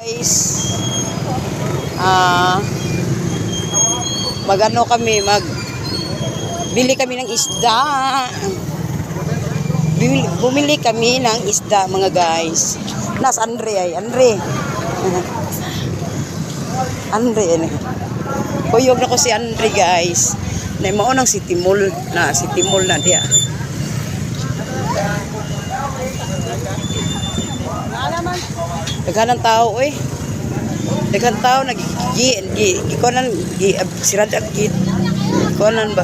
Guys, magano kami, bili kami ng isda. Bumili kami ng isda, mga guys. Nas Andre ay, Andre. Andre ini. Kuyog na ko si Andre, guys. Na maunang si Timol na dia. Daghan ng tao eh. Daghan tao gikonan sirad at git. Konan ba?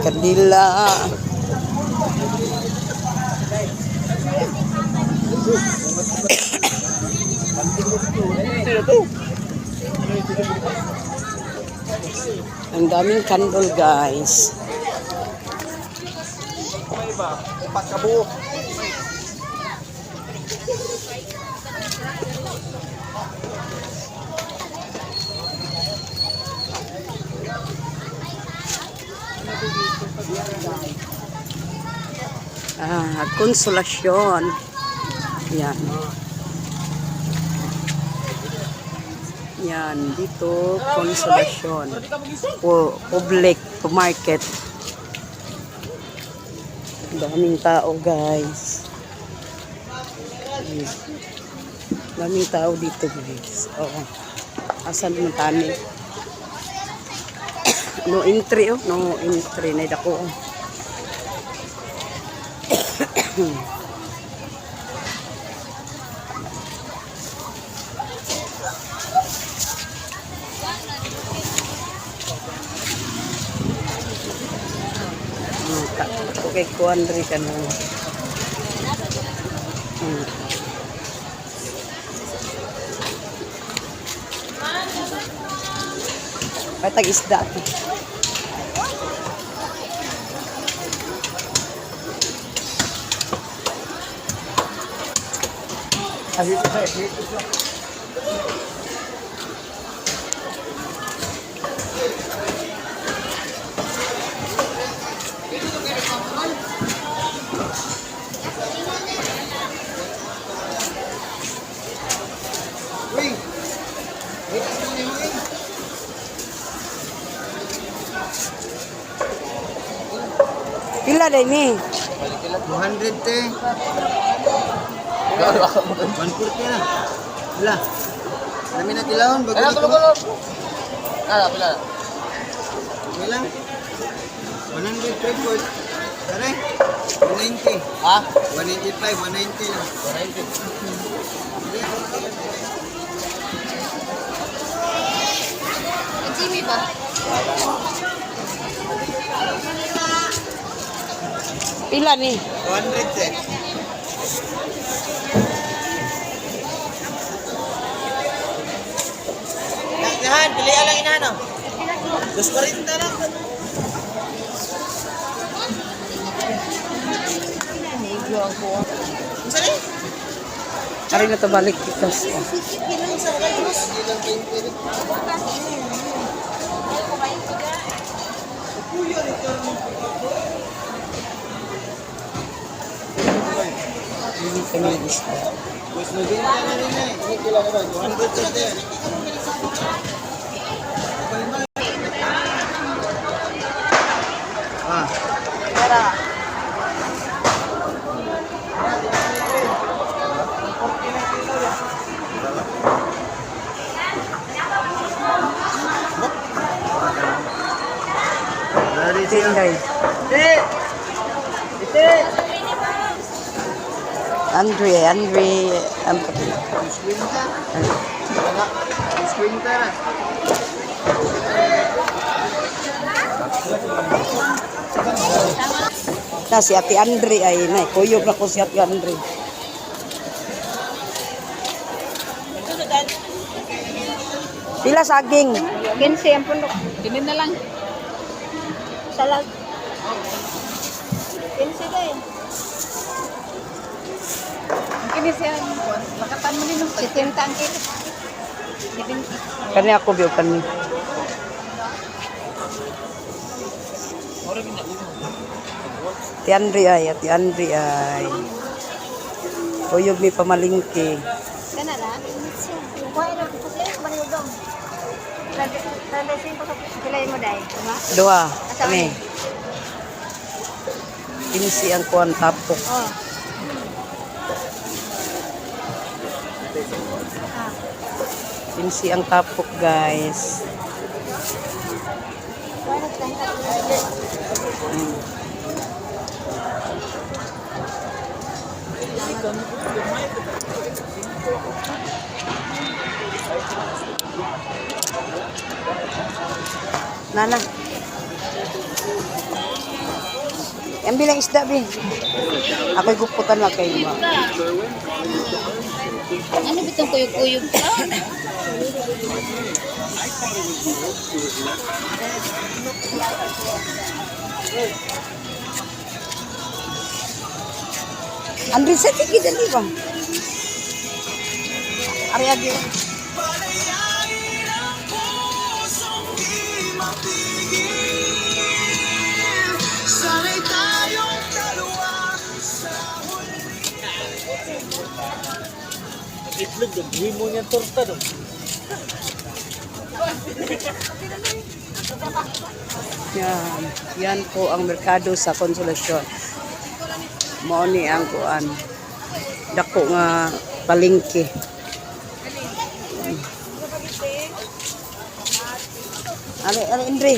Kandila. Ang daming candle, guys. Konsolasyon. Yan. Yan, dito Konsolasyon. Public market. Daming tao, guys. Daming tao dito, guys. Oo. Asan mo tani? No entry, oh. No entry na dako. Okay, kuandri ka na. Patag isda. Pila din ni? 200 te. 140 na. Pila. Kami na tilawon bago dito. Pila. Pila. 100 report. Tare. 190. Ha? 185, 190 lang. 190. Jimmy ba? Pila ni? 200 te. Yan, pilihan lang inano. 240 lang. Sali? Ari na to balik kitas. Ini kami isda. Mas mabenta na rin eh. Ini kailangan ba? 200 te. Tara. Tingay. Andre, ang Sprinter. na si Ate Andre ay na kuyog na ko si Ate Andre. Pila saging? 15 ang pundok. Tinin na lang. Salag. 15 day. Ang kini siya. Makatan mo din. 70 ang kilo. Kani ako biyo kani. Ate Andre ay. Kuyog ni pamalingki. Kana lang. Kuha ito. Pagkaya ko balik dong. 35 sa kilay mo dahil. Diba? Dua. Kami. Pinsi ang kuwan tapok. Oh. Pinsi ang tapok, guys. Kuha ito. Nana. Ang bilang isda, Bi. Ako'y guputan na kayo, ma. Ano bitong kuyog-kuyog ka? Andre, sa tigid, di ba? Ariagi. Itlog, gawin mo niyan torta dong. Yan. Yan po ang merkado sa Konsolasyon. Mao ni ang kuan. Dako nga palengke. Ale Andre.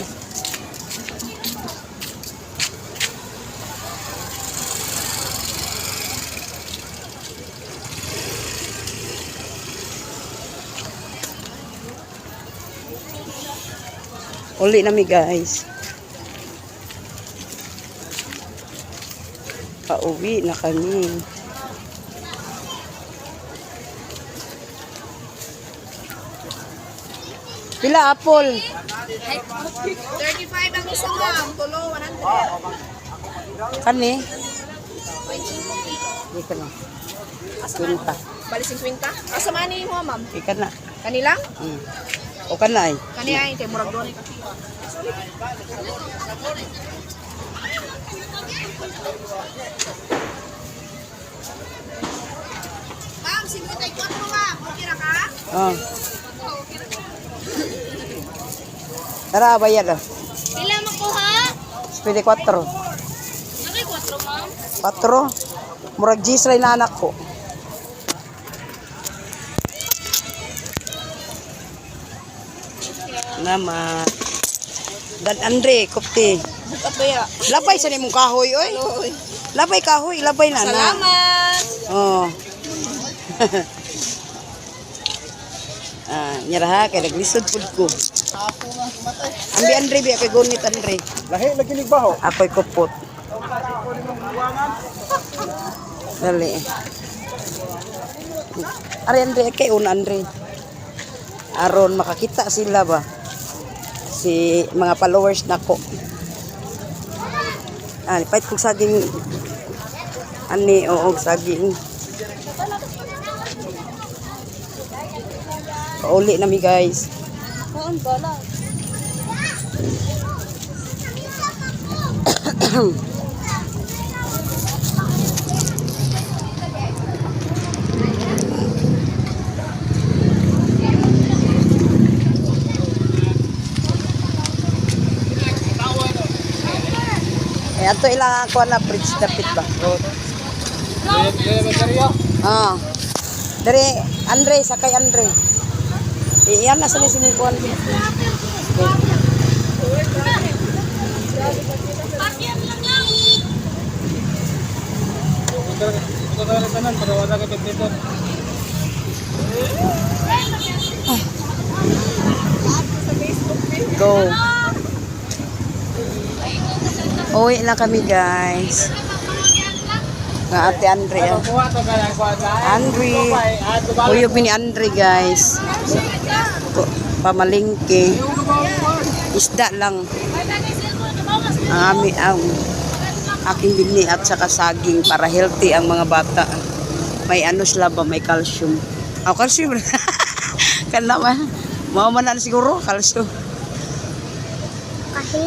Uli na mi, guys. Pauwi na kami. Pila apple? 35 ang isa ma'am. Tulo, 100. Kani? Ika na. Kunta. Bali 50. Asa man ni mo ma'am? Ika na. Kanilang? O ka na ay. Kani ay kay murag doon. Ma'am, 54 ma'am. Okay ra ka? Oh. Tara, bayad ah. Pila makuha? Pwede 4. Okay, 4 ma'am. 4? Murag G's rin na anak ko. Nama. Dan Andre, kopti. Bukat ba ya? Labay sa nimong kahoy, oy. Labay kahoy, labay na na. Salamat. Oh. Nyaraha kay naglisod pud ko. Ambi Andre bi kay gunit Andre. Lahi, lagi nigbaho. Ako'y kupot. Dali. Ari Andre kay un Andre. Aron makakita sila ba? Si mga followers nako. Pait kong saging ani oo saging. Pauli na mi, guys. Kuan bala. Ato ilang ako na bridge dapit ba? Dari Andre, sakay Andre. Iyan na sa sinukuan. Go. Uwi na kami, guys. Nga ate Andre. Andre. Uyog ni Andre, guys. Pamalingke. Isda lang. Ang aking bini at saka saging para healthy ang mga bata. May ano sila ba? May calcium. Calcium. Kan naman. Mau man na siguro calcium.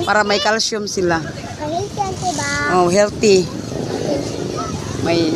para may calcium sila. Kahit yan, diba? Oh, healthy. May